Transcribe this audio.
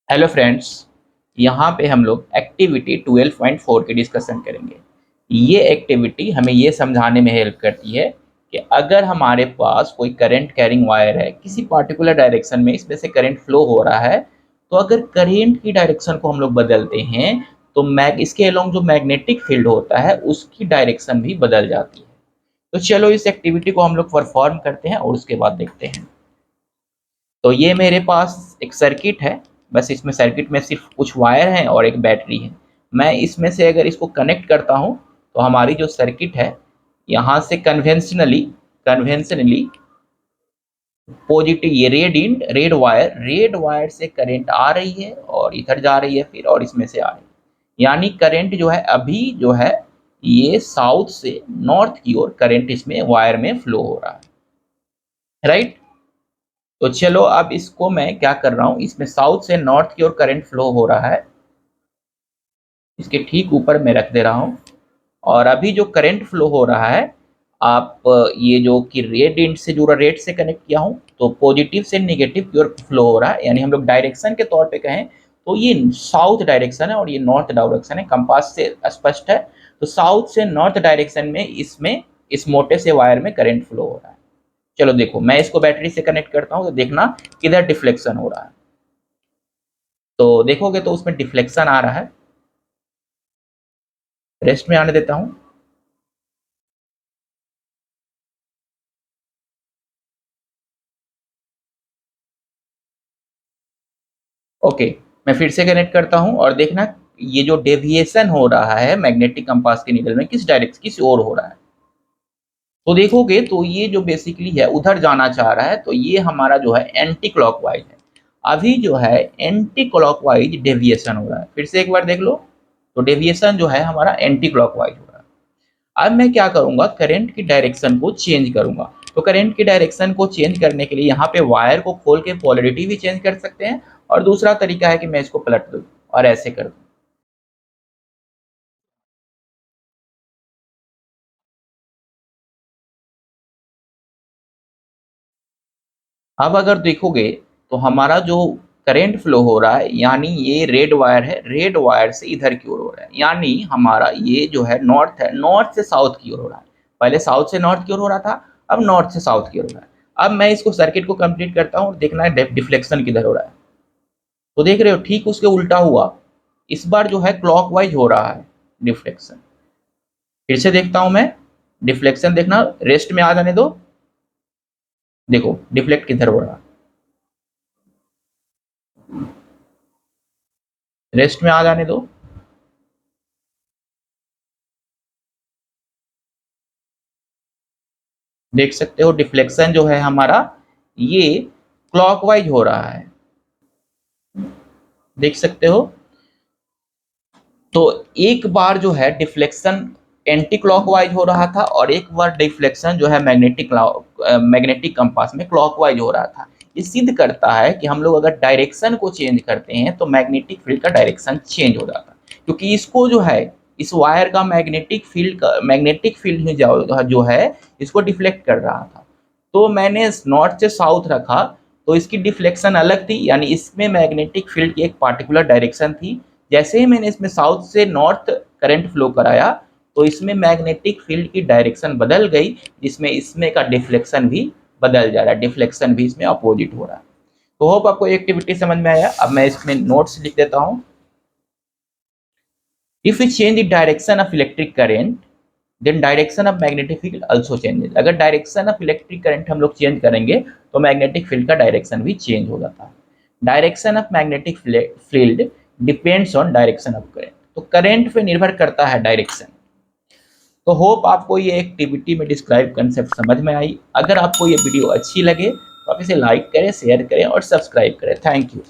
Hello friends, यहाँ पे हम लोग एक्टिविटी 12.4 की डिस्कशन करेंगे। ये एक्टिविटी हमें ये समझाने में हेल्प करती है कि अगर हमारे पास कोई करंट कैरिंग वायर है, किसी पार्टिकुलर डायरेक्शन में इसमें से करंट फ्लो हो रहा है, तो अगर करंट की डायरेक्शन को हम लोग बदलते हैं तो मैग इसके अलोंग जो मैग्नेटिक फील्ड होता है उसकी डायरेक्शन भी बदल जाती है। तो चलो इस एक्टिविटी को हम लोग परफॉर्म करते हैं और उसके बाद देखते हैं। तो ये मेरे पास एक सर्किट है। बस इसमें सर्किट में सिर्फ कुछ वायर हैं और एक बैटरी है। मैं इसमें से अगर इसको कनेक्ट करता हूँ तो हमारी जो सर्किट है, यहाँ से कन्वेंशनली कन्वेंशनली पॉजिटिव, ये रेड वायर से करंट आ रही है और इधर जा रही है फिर, और इसमें से आ रही है। यानी करंट जो है अभी जो है ये साउथ से नॉर्थ की ओर करंट इसमें वायर में फ्लो हो रहा है, राइट। तो चलो अब इसको मैं क्या कर रहा हूँ, इसमें साउथ से नॉर्थ की ओर करंट फ्लो हो रहा है, इसके ठीक ऊपर मैं रख दे रहा हूँ। और अभी जो करंट फ्लो हो रहा है, आप ये जो कि रेड एंड से जुड़ा, रेड से कनेक्ट किया हूँ, तो पॉजिटिव से नेगेटिव की ओर फ्लो हो रहा है। यानी हम लोग डायरेक्शन के तौर पे कहें तो ये साउथ डायरेक्शन है और ये नॉर्थ डायरेक्शन है, कंपास से स्पष्ट है। तो साउथ से नॉर्थ डायरेक्शन में इसमें इस मोटे से वायर में करंट फ्लो हो रहा है। चलो देखो, मैं इसको बैटरी से कनेक्ट करता हूँ तो देखना किधर डिफ्लेक्शन हो रहा है। तो देखोगे तो उसमें डिफ्लेक्शन आ रहा है। रेस्ट में आने देता हूँ। ओके, मैं फिर से कनेक्ट करता हूँ और देखना ये जो डेविएशन हो रहा है मैग्नेटिक कंपास के नीडल में किस डायरेक्शन, किस ओर हो रहा है। तो देखोगे तो ये जो बेसिकली है उधर जाना चाह रहा है, तो ये हमारा जो है एंटी क्लॉकवाइज है। अभी जो है एंटी क्लॉकवाइज डेविएशन हो रहा है। फिर से एक बार देख लो, तो डेविएशन जो है हमारा एंटी क्लॉकवाइज हो रहा है। अब मैं क्या करूंगा, करंट की डायरेक्शन को चेंज करूंगा। तो करंट की डायरेक्शन को चेंज करने के लिए यहाँ पे वायर को खोल के पोलैरिटी भी चेंज कर सकते हैं, और दूसरा तरीका है कि मैं इसको पलट दूँ और ऐसे कर दूँ। अब अगर देखोगे तो हमारा जो करंट फ्लो हो रहा है, यानी ये रेड वायर है, रेड वायर से इधर की ओर हो रहा है। यानी हमारा ये जो है नॉर्थ है, नॉर्थ से साउथ की ओर हो रहा है। पहले साउथ से नॉर्थ की ओर हो रहा था, अब नॉर्थ से साउथ की ओर हो रहा है। अब मैं इसको सर्किट को कंप्लीट करता हूँ और देखना है डिफ्लेक्शन किधर हो रहा है। तो देख रहे हो ठीक उसके उल्टा हुआ। इस बार जो है क्लॉकवाइज हो रहा है डिफ्लेक्शन। फिर से देखता हूं मैं, डिफ्लेक्शन देखना, रेस्ट में आ जाने दो। देखो डिफ्लेक्ट किधर हो रहा है, रेस्ट में आ जाने दो। देख सकते हो डिफ्लेक्शन जो है हमारा ये क्लॉकवाइज हो रहा है, देख सकते हो। तो एक बार जो है डिफ्लेक्शन एंटी क्लॉकवाइज हो रहा था और एक बार डिफ्लेक्शन जो है मैग्नेटिक कंपास में क्लॉकवाइज हो रहा था। ये सिद्ध करता है कि हम लोग अगर डायरेक्शन को चेंज करते हैं तो मैग्नेटिक फील्ड का डायरेक्शन चेंज हो जाता है, क्योंकि इसको जो है इस वायर का मैग्नेटिक फील्ड जो है इसको डिफ्लेक्ट कर रहा था। तो मैंने नॉर्थ से साउथ रखा तो इसकी डिफ्लेक्शन अलग थी, यानी इसमें मैग्नेटिक फील्ड की एक पार्टिकुलर डायरेक्शन थी। जैसे ही मैंने इसमें साउथ से नॉर्थ करंट फ्लो कराया तो इसमें मैग्नेटिक फील्ड की डायरेक्शन बदल गई, जिसमें इसमें का डिफ्लेक्शन भी बदल जा रहा है, डिफ्लेक्शन भी इसमें अपोजिट हो रहा है। तो होप आपको एक्टिविटी समझ में आया। अब मैं इसमें नोट्स लिख देता हूँ। If you change the direction of electric current then direction of magnetic field also changes. अगर डायरेक्शन ऑफ इलेक्ट्रिक करंट हम लोग चेंज करेंगे तो मैग्नेटिक फील्ड का डायरेक्शन भी चेंज हो जाता है। Direction of magnetic field depends on direction of current. तो करंट पे निर्भर करता है डायरेक्शन। तो होप आपको ये एक्टिविटी में डिस्क्राइब कंसेप्ट समझ में आई। अगर आपको ये वीडियो अच्छी लगे तो आप इसे लाइक करें, शेयर करें और सब्सक्राइब करें। Thank you.